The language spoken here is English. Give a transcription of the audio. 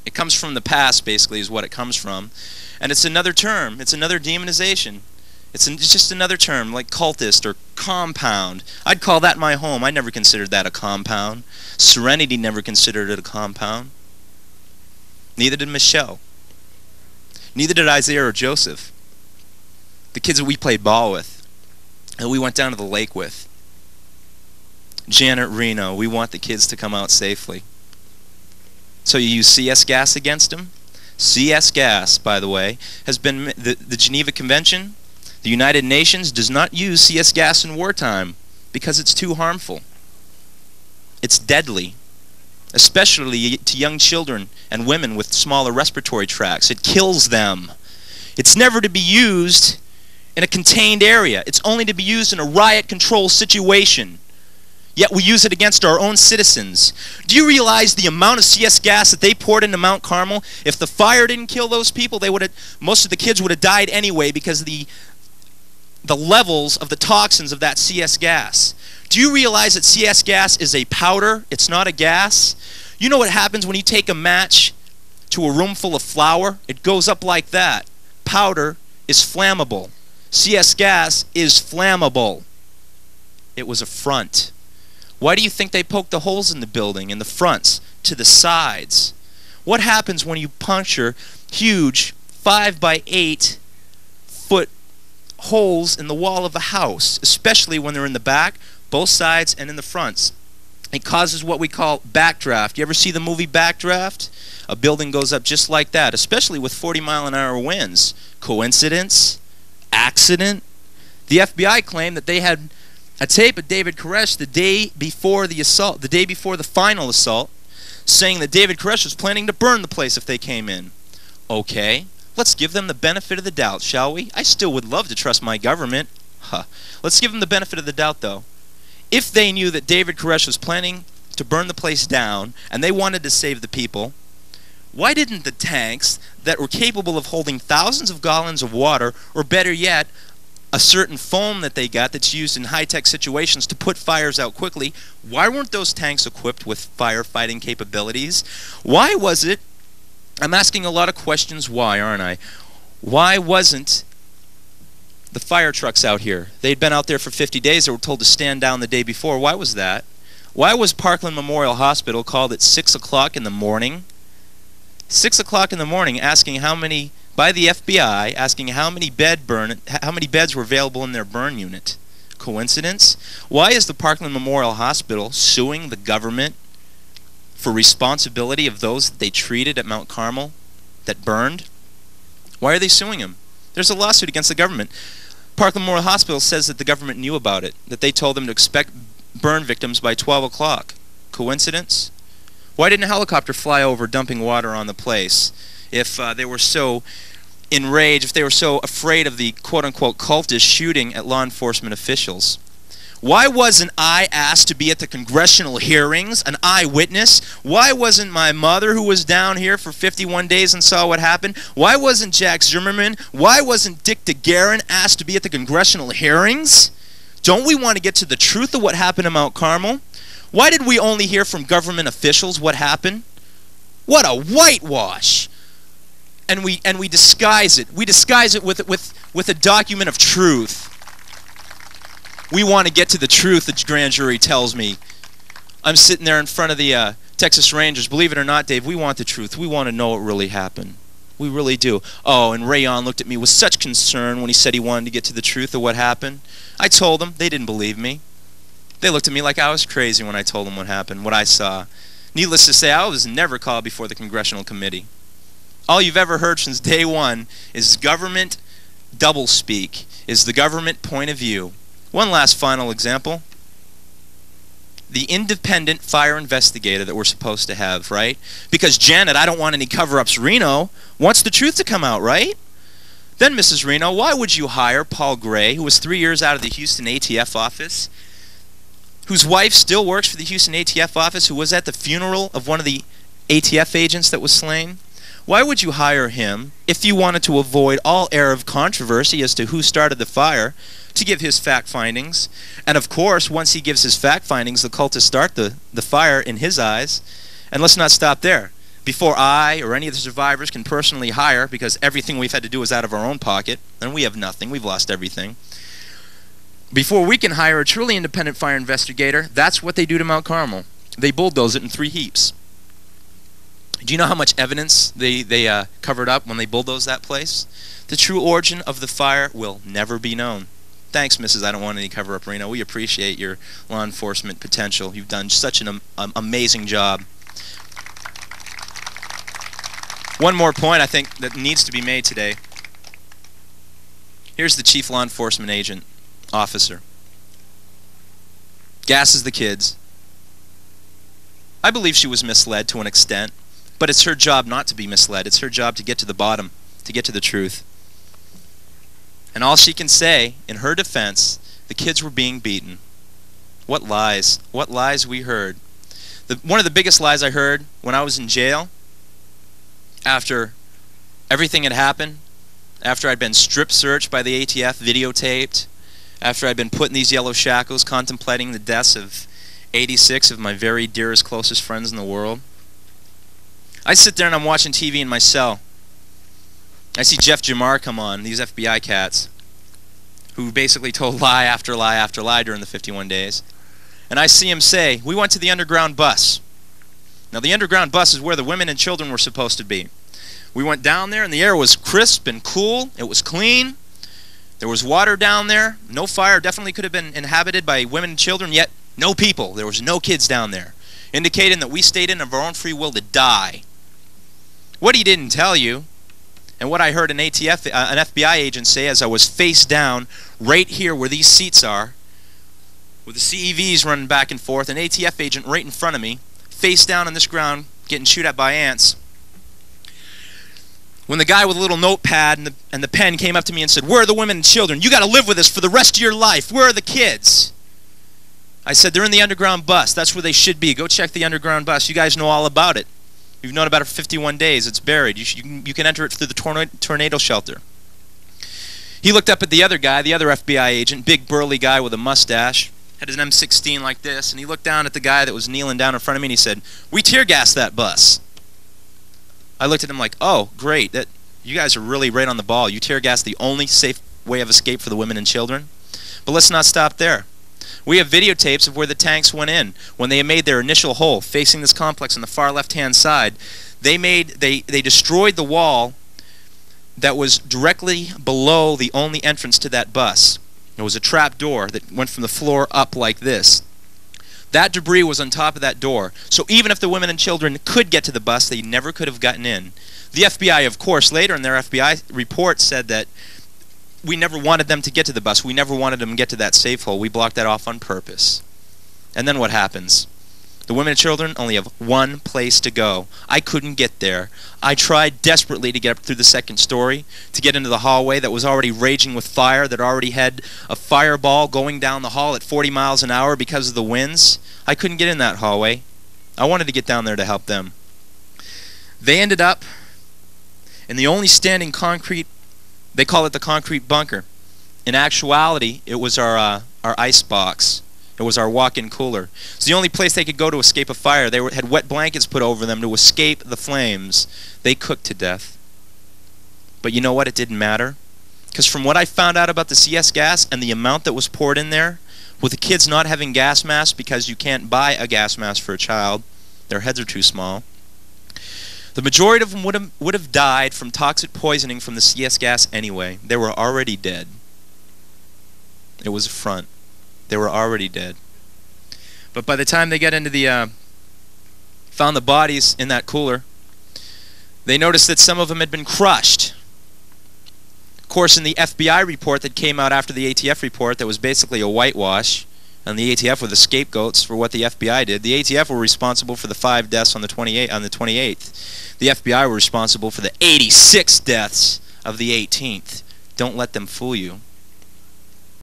It comes from the past, basically, is what it comes from. And it's another term. It's another demonization. It's just another term, like cultist or compound. I'd call that my home. I never considered that a compound. Serenity never considered it a compound. Neither did Michelle. Neither did Isaiah or Joseph. The kids that we played ball with, and we went down to the lake with. Janet, Reno, we want the kids to come out safely. So you use CS gas against them? CS gas, by the way, has been the Geneva Convention. The United Nations does not use CS gas in wartime because it's too harmful. It's deadly, especially to young children and women with smaller respiratory tracts. It kills them. It's never to be used in a contained area. It's only to be used in a riot control situation. Yet we use it against our own citizens. Do you realize the amount of CS gas that they poured into Mount Carmel? If the fire didn't kill those people, most of the kids would have died anyway because of the levels of the toxins of that CS gas. Do you realize that CS gas is a powder? It's not a gas. You know what happens when you take a match to a room full of flour? It goes up like that. Powder is flammable. CS gas is flammable. It was a front. Why do you think they poked the holes in the building, in the fronts, to the sides? What happens when you puncture huge 5 by 8 foot holes in the wall of a house, especially when they're in the back, both sides, and in the fronts? It causes what we call backdraft. You ever see the movie Backdraft? A building goes up just like that, especially with 40-mile-an-hour winds. Coincidence? Accident? The FBI claimed that they had a tape of David Koresh the day before the assault, the day before the final assault, saying that David Koresh was planning to burn the place if they came in. Okay, let's give them the benefit of the doubt, shall we? I still would love to trust my government. Let's give them the benefit of the doubt, though. If they knew that David Koresh was planning to burn the place down and they wanted to save the people, why didn't the tanks that were capable of holding thousands of gallons of water, or better yet, a certain foam that they got that's used in high-tech situations to put fires out quickly, why weren't those tanks equipped with firefighting capabilities? Why was it, I'm asking a lot of questions why, aren't I? Why wasn't the fire trucks out here? They'd been out there for 50 days. They were told to stand down the day before. Why was that? Why was Parkland Memorial Hospital called at 6 o'clock in the morning? 6 o'clock in the morning, asking how many, by the FBI, asking how many beds were available in their burn unit. Coincidence? Why is the Parkland Memorial Hospital suing the government for responsibility of those that they treated at Mount Carmel that burned? Why are they suing them? There's a lawsuit against the government. Parkland Memorial Hospital says that the government knew about it, that they told them to expect burn victims by 12 o'clock. Coincidence? Why didn't a helicopter fly over dumping water on the place if they were so enraged, if they were so afraid of the quote-unquote cultists shooting at law enforcement officials? Why wasn't I asked to be at the congressional hearings, an eyewitness? Why wasn't my mother, who was down here for 51 days and saw what happened? Why wasn't Jack Zimmerman? Why wasn't Dick DeGuerin asked to be at the congressional hearings? Don't we want to get to the truth of what happened at Mount Carmel? Why did we only hear from government officials what happened? What a whitewash! And we disguise it. We disguise it with a document of truth. We want to get to the truth, the grand jury tells me. I'm sitting there in front of the Texas Rangers. Believe it or not, Dave, we want the truth. We want to know what really happened. We really do. Oh, and Rayon looked at me with such concern when he said he wanted to get to the truth of what happened. I told them. They didn't believe me. They looked at me like I was crazy when I told them what happened, what I saw. Needless to say, I was never called before the Congressional Committee. All you've ever heard since day one is government doublespeak, is the government point of view. One last final example. The independent fire investigator that we're supposed to have, right? Because Janet, I don't want any cover-ups, Reno, wants the truth to come out, right? Then, Mrs. Reno, why would you hire Paul Gray, who was 3 years out of the Houston ATF office, whose wife still works for the Houston ATF office, who was at the funeral of one of the ATF agents that was slain? Why would you hire him if you wanted to avoid all air of controversy as to who started the fire, to give his fact findings? And of course, once he gives his fact findings, the cultists start the fire in his eyes. And let's not stop there. Before I or any of the survivors can personally hire, because everything we've had to do is out of our own pocket, and we have nothing, we've lost everything. Before we can hire a truly independent fire investigator, that's what they do to Mount Carmel. They bulldoze it in 3 heaps. Do you know how much evidence they covered up when they bulldozed that place? The true origin of the fire will never be known. Thanks, Mrs. I don't want any cover-up, Reno. We appreciate your law enforcement potential. You've done such an amazing job. One more point I think that needs to be made today. Here's the chief law enforcement agent officer. Gasses the kids. I believe she was misled to an extent, but it's her job not to be misled. It's her job to get to the bottom, to get to the truth. And all she can say, in her defense, the kids were being beaten. What lies we heard. One of the biggest lies I heard when I was in jail, after everything had happened, after I'd been strip searched by the ATF, videotaped, after I'd been put in these yellow shackles contemplating the deaths of 86 of my very dearest, closest friends in the world. I sit there and I'm watching TV in my cell. I see Jeff Jamar come on, these FBI cats, who basically told lie after lie after lie during the 51 days. And I see him say, we went to the underground bus. Now the underground bus is where the women and children were supposed to be. We went down there and the air was crisp and cool. It was clean. There was water down there. No fire. Definitely could have been inhabited by women and children, yet no people. There was no kids down there, indicating that we stayed in of our own free will to die. What he didn't tell you, and what I heard an FBI agent say as I was face down right here where these seats are, with the CEVs running back and forth, an ATF agent right in front of me, face down on this ground, getting chewed at by ants. When the guy with a little notepad and the pen came up to me and said, where are the women and children? You got to live with this for the rest of your life. Where are the kids? I said, they're in the underground bus. That's where they should be. Go check the underground bus. You guys know all about it. You've known about it for 51 days. It's buried. You can enter it through the tornado shelter. He looked up at the other guy, the other FBI agent, big burly guy with a mustache, had an M16 like this, and he looked down at the guy that was kneeling down in front of me and he said, we tear gassed that bus. I looked at him like, oh, great, you guys are really right on the ball. You tear gas the only safe way of escape for the women and children. But let's not stop there. We have videotapes of where the tanks went in. When they made their initial hole facing this complex on the far left-hand side, they destroyed the wall that was directly below the only entrance to that bus. There was a trap door that went from the floor up like this. That debris was on top of that door. So even if the women and children could get to the bus, they never could have gotten in. The FBI, of course, later in their FBI report said that we never wanted them to get to the bus. We never wanted them to get to that safe hole. We blocked that off on purpose. And then what happens? The women and children only have one place to go. I couldn't get there. I tried desperately to get up through the second story, to get into the hallway that was already raging with fire, that already had a fireball going down the hall at 40 miles an hour because of the winds. I couldn't get in that hallway. I wanted to get down there to help them. They ended up in the only standing concrete, they call it the concrete bunker. In actuality, it was our ice box. It was our walk-in cooler. It's the only place they could go to escape a fire. They had wet blankets put over them to escape the flames. They cooked to death. But you know what? It didn't matter. Because from what I found out about the CS gas and the amount that was poured in there, with the kids not having gas masks because you can't buy a gas mask for a child, their heads are too small, the majority of them would have died from toxic poisoning from the CS gas anyway. They were already dead. It was a front. They were already dead. But by the time they got into found the bodies in that cooler, they noticed that some of them had been crushed. Of course, in the FBI report that came out after the ATF report that was basically a whitewash, and the ATF were the scapegoats for what the FBI did. The ATF were responsible for the 5 deaths on the 28th. The FBI were responsible for the 86 deaths of the 18th. Don't let them fool you.